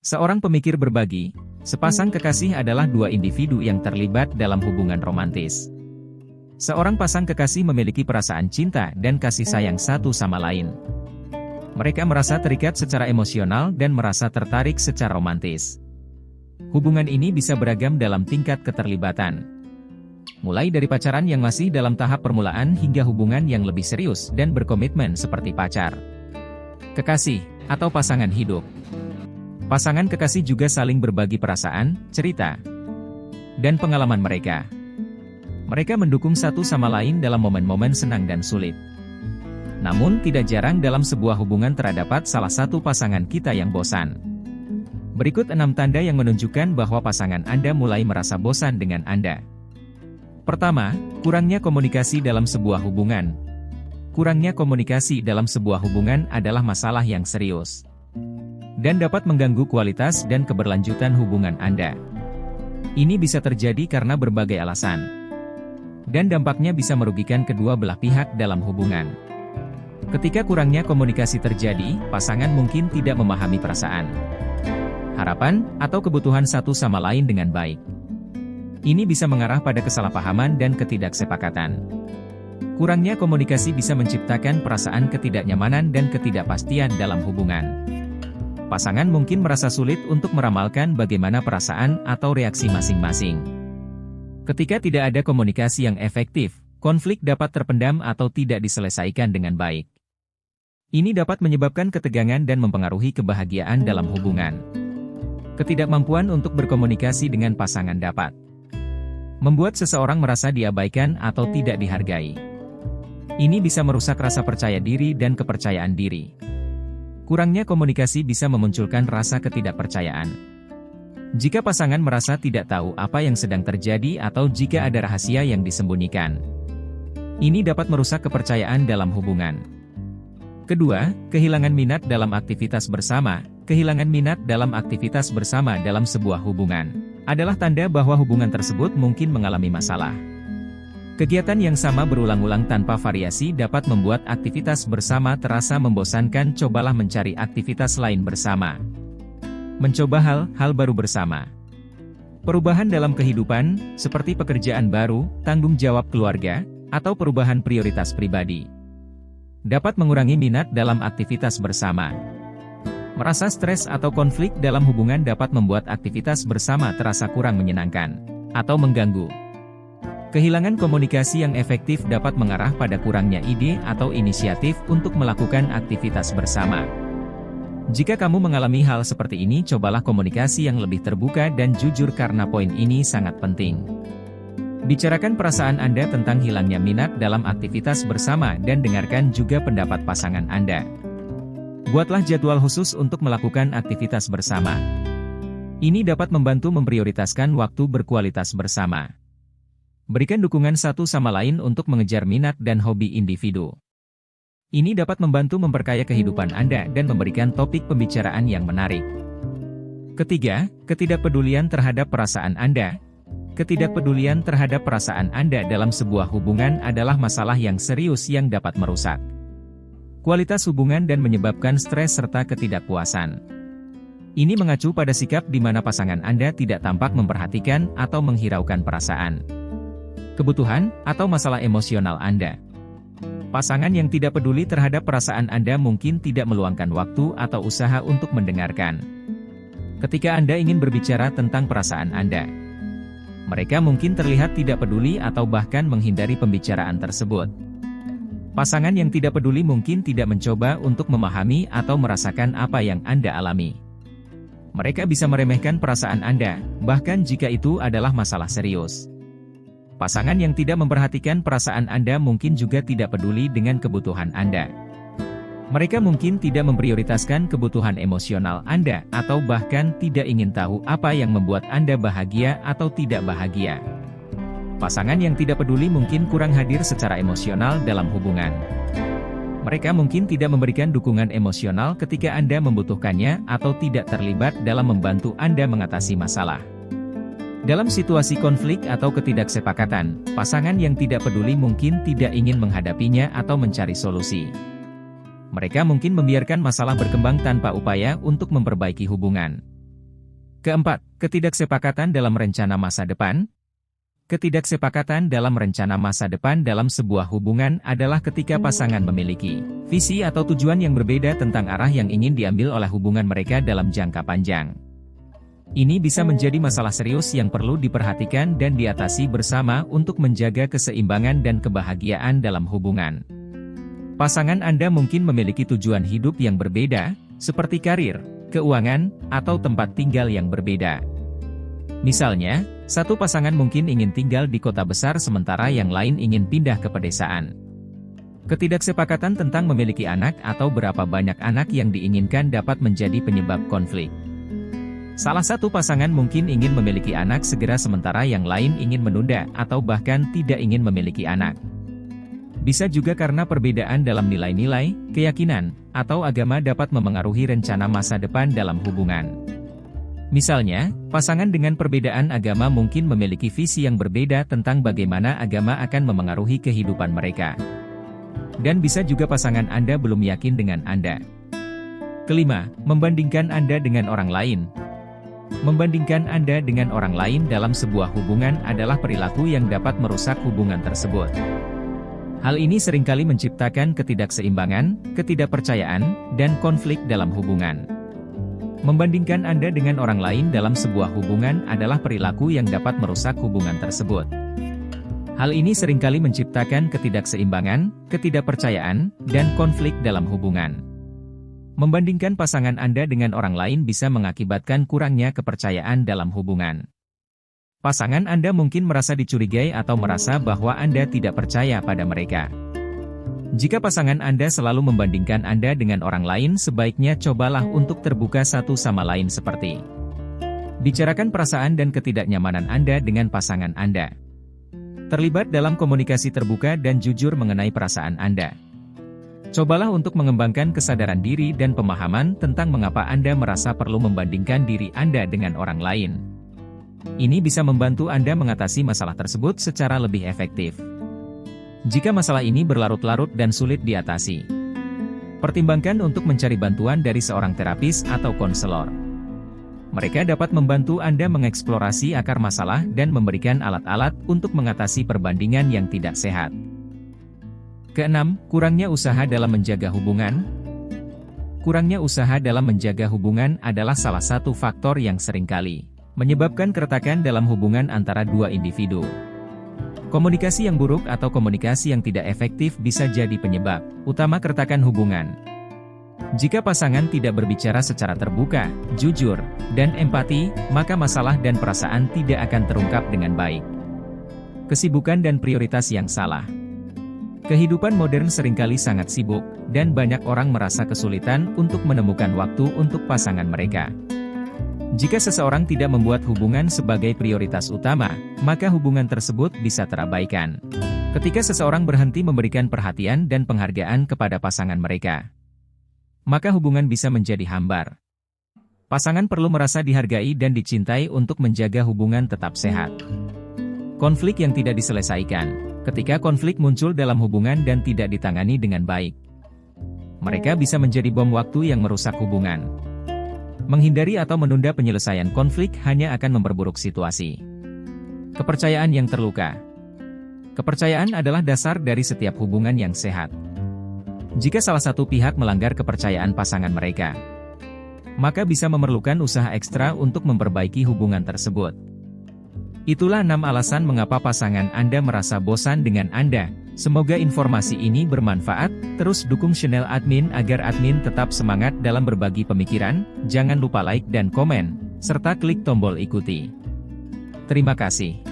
Seorang pemikir berbagi, sepasang kekasih adalah dua individu yang terlibat dalam hubungan romantis. Seorang pasang kekasih memiliki perasaan cinta dan kasih sayang satu sama lain. Mereka merasa terikat secara emosional dan merasa tertarik secara romantis. Hubungan ini bisa beragam dalam tingkat keterlibatan. Mulai dari pacaran yang masih dalam tahap permulaan hingga hubungan yang lebih serius dan berkomitmen seperti pacar, kekasih, atau pasangan hidup. Pasangan kekasih juga saling berbagi perasaan, cerita, dan pengalaman mereka. Mereka mendukung satu sama lain dalam momen-momen senang dan sulit. Namun tidak jarang dalam sebuah hubungan terdapat salah satu pasangan kita yang bosan. Berikut 6 tanda yang menunjukkan bahwa pasangan Anda mulai merasa bosan dengan Anda. Pertama, kurangnya komunikasi dalam sebuah hubungan. Kurangnya komunikasi dalam sebuah hubungan adalah masalah yang serius dan dapat mengganggu kualitas dan keberlanjutan hubungan Anda. Ini bisa terjadi karena berbagai alasan, dan dampaknya bisa merugikan kedua belah pihak dalam hubungan. Ketika kurangnya komunikasi terjadi, pasangan mungkin tidak memahami perasaan, harapan, atau kebutuhan satu sama lain dengan baik. Ini bisa mengarah pada kesalahpahaman dan ketidaksepakatan. Kurangnya komunikasi bisa menciptakan perasaan ketidaknyamanan dan ketidakpastian dalam hubungan. Pasangan mungkin merasa sulit untuk meramalkan bagaimana perasaan atau reaksi masing-masing. Ketika tidak ada komunikasi yang efektif, konflik dapat terpendam atau tidak diselesaikan dengan baik. Ini dapat menyebabkan ketegangan dan mempengaruhi kebahagiaan dalam hubungan. Ketidakmampuan untuk berkomunikasi dengan pasangan dapat membuat seseorang merasa diabaikan atau tidak dihargai. Ini bisa merusak rasa percaya diri dan kepercayaan diri. Kurangnya komunikasi bisa memunculkan rasa ketidakpercayaan. Jika pasangan merasa tidak tahu apa yang sedang terjadi atau jika ada rahasia yang disembunyikan, ini dapat merusak kepercayaan dalam hubungan. Kedua, kehilangan minat dalam aktivitas bersama. Kehilangan minat dalam aktivitas bersama dalam sebuah hubungan adalah tanda bahwa hubungan tersebut mungkin mengalami masalah. Kegiatan yang sama berulang-ulang tanpa variasi dapat membuat aktivitas bersama terasa membosankan. Cobalah mencari aktivitas lain bersama. Mencoba hal-hal baru bersama. Perubahan dalam kehidupan, seperti pekerjaan baru, tanggung jawab keluarga, atau perubahan prioritas pribadi, dapat mengurangi minat dalam aktivitas bersama. Merasa stres atau konflik dalam hubungan dapat membuat aktivitas bersama terasa kurang menyenangkan atau mengganggu. Kehilangan komunikasi yang efektif dapat mengarah pada kurangnya ide atau inisiatif untuk melakukan aktivitas bersama. Jika kamu mengalami hal seperti ini, cobalah komunikasi yang lebih terbuka dan jujur karena poin ini sangat penting. Bicarakan perasaan Anda tentang hilangnya minat dalam aktivitas bersama dan dengarkan juga pendapat pasangan Anda. Buatlah jadwal khusus untuk melakukan aktivitas bersama. Ini dapat membantu memprioritaskan waktu berkualitas bersama. Berikan dukungan satu sama lain untuk mengejar minat dan hobi individu. Ini dapat membantu memperkaya kehidupan Anda dan memberikan topik pembicaraan yang menarik. Ketiga, ketidakpedulian terhadap perasaan Anda. Ketidakpedulian terhadap perasaan Anda dalam sebuah hubungan adalah masalah yang serius yang dapat merusak kualitas hubungan dan menyebabkan stres serta ketidakpuasan. Ini mengacu pada sikap di mana pasangan Anda tidak tampak memperhatikan atau menghiraukan perasaan, kebutuhan, atau masalah emosional Anda. Pasangan yang tidak peduli terhadap perasaan Anda mungkin tidak meluangkan waktu atau usaha untuk mendengarkan. Ketika Anda ingin berbicara tentang perasaan Anda, mereka mungkin terlihat tidak peduli atau bahkan menghindari pembicaraan tersebut. Pasangan yang tidak peduli mungkin tidak mencoba untuk memahami atau merasakan apa yang Anda alami. Mereka bisa meremehkan perasaan Anda, bahkan jika itu adalah masalah serius. Pasangan yang tidak memperhatikan perasaan Anda mungkin juga tidak peduli dengan kebutuhan Anda. Mereka mungkin tidak memprioritaskan kebutuhan emosional Anda, atau bahkan tidak ingin tahu apa yang membuat Anda bahagia atau tidak bahagia. Pasangan yang tidak peduli mungkin kurang hadir secara emosional dalam hubungan. Mereka mungkin tidak memberikan dukungan emosional ketika Anda membutuhkannya atau tidak terlibat dalam membantu Anda mengatasi masalah. Dalam situasi konflik atau ketidaksepakatan, pasangan yang tidak peduli mungkin tidak ingin menghadapinya atau mencari solusi. Mereka mungkin membiarkan masalah berkembang tanpa upaya untuk memperbaiki hubungan. Keempat, ketidaksepakatan dalam rencana masa depan. Ketidaksepakatan dalam rencana masa depan dalam sebuah hubungan adalah ketika pasangan memiliki visi atau tujuan yang berbeda tentang arah yang ingin diambil oleh hubungan mereka dalam jangka panjang. Ini bisa menjadi masalah serius yang perlu diperhatikan dan diatasi bersama untuk menjaga keseimbangan dan kebahagiaan dalam hubungan. Pasangan Anda mungkin memiliki tujuan hidup yang berbeda, seperti karir, keuangan, atau tempat tinggal yang berbeda. Misalnya, satu pasangan mungkin ingin tinggal di kota besar sementara yang lain ingin pindah ke pedesaan. Ketidaksepakatan tentang memiliki anak atau berapa banyak anak yang diinginkan dapat menjadi penyebab konflik. Salah satu pasangan mungkin ingin memiliki anak segera sementara yang lain ingin menunda atau bahkan tidak ingin memiliki anak. Bisa juga karena perbedaan dalam nilai-nilai, keyakinan, atau agama dapat memengaruhi rencana masa depan dalam hubungan. Misalnya, pasangan dengan perbedaan agama mungkin memiliki visi yang berbeda tentang bagaimana agama akan memengaruhi kehidupan mereka. Dan bisa juga pasangan Anda belum yakin dengan Anda. Kelima, membandingkan Anda dengan orang lain. Membandingkan Anda dengan orang lain dalam sebuah hubungan adalah perilaku yang dapat merusak hubungan tersebut. Hal ini seringkali menciptakan ketidakseimbangan, ketidakpercayaan, dan konflik dalam hubungan. Membandingkan Anda dengan orang lain dalam sebuah hubungan adalah perilaku yang dapat merusak hubungan tersebut. Hal ini seringkali menciptakan ketidakseimbangan, ketidakpercayaan, dan konflik dalam hubungan. Membandingkan pasangan Anda dengan orang lain bisa mengakibatkan kurangnya kepercayaan dalam hubungan. Pasangan Anda mungkin merasa dicurigai atau merasa bahwa Anda tidak percaya pada mereka. Jika pasangan Anda selalu membandingkan Anda dengan orang lain, sebaiknya cobalah untuk terbuka satu sama lain seperti bicarakan perasaan dan ketidaknyamanan Anda dengan pasangan Anda. Terlibat dalam komunikasi terbuka dan jujur mengenai perasaan Anda. Cobalah untuk mengembangkan kesadaran diri dan pemahaman tentang mengapa Anda merasa perlu membandingkan diri Anda dengan orang lain. Ini bisa membantu Anda mengatasi masalah tersebut secara lebih efektif. Jika masalah ini berlarut-larut dan sulit diatasi, pertimbangkan untuk mencari bantuan dari seorang terapis atau konselor. Mereka dapat membantu Anda mengeksplorasi akar masalah dan memberikan alat-alat untuk mengatasi perbandingan yang tidak sehat. Keenam, kurangnya usaha dalam menjaga hubungan. Kurangnya usaha dalam menjaga hubungan adalah salah satu faktor yang seringkali menyebabkan keretakan dalam hubungan antara dua individu. Komunikasi yang buruk atau komunikasi yang tidak efektif bisa jadi penyebab utama keretakan hubungan. Jika pasangan tidak berbicara secara terbuka, jujur, dan empati, maka masalah dan perasaan tidak akan terungkap dengan baik. Kesibukan dan prioritas yang salah. Kehidupan modern seringkali sangat sibuk, dan banyak orang merasa kesulitan untuk menemukan waktu untuk pasangan mereka. Jika seseorang tidak membuat hubungan sebagai prioritas utama, maka hubungan tersebut bisa terabaikan. Ketika seseorang berhenti memberikan perhatian dan penghargaan kepada pasangan mereka, maka hubungan bisa menjadi hambar. Pasangan perlu merasa dihargai dan dicintai untuk menjaga hubungan tetap sehat. Konflik yang tidak diselesaikan. Ketika konflik muncul dalam hubungan dan tidak ditangani dengan baik, mereka bisa menjadi bom waktu yang merusak hubungan. Menghindari atau menunda penyelesaian konflik hanya akan memperburuk situasi. Kepercayaan yang terluka. Kepercayaan adalah dasar dari setiap hubungan yang sehat. Jika salah satu pihak melanggar kepercayaan pasangan mereka, maka bisa memerlukan usaha ekstra untuk memperbaiki hubungan tersebut. Itulah 6 alasan mengapa pasangan Anda merasa bosan dengan Anda. Semoga informasi ini bermanfaat. Terus dukung channel admin agar admin tetap semangat dalam berbagi pemikiran. Jangan lupa like dan komen, serta klik tombol ikuti. Terima kasih.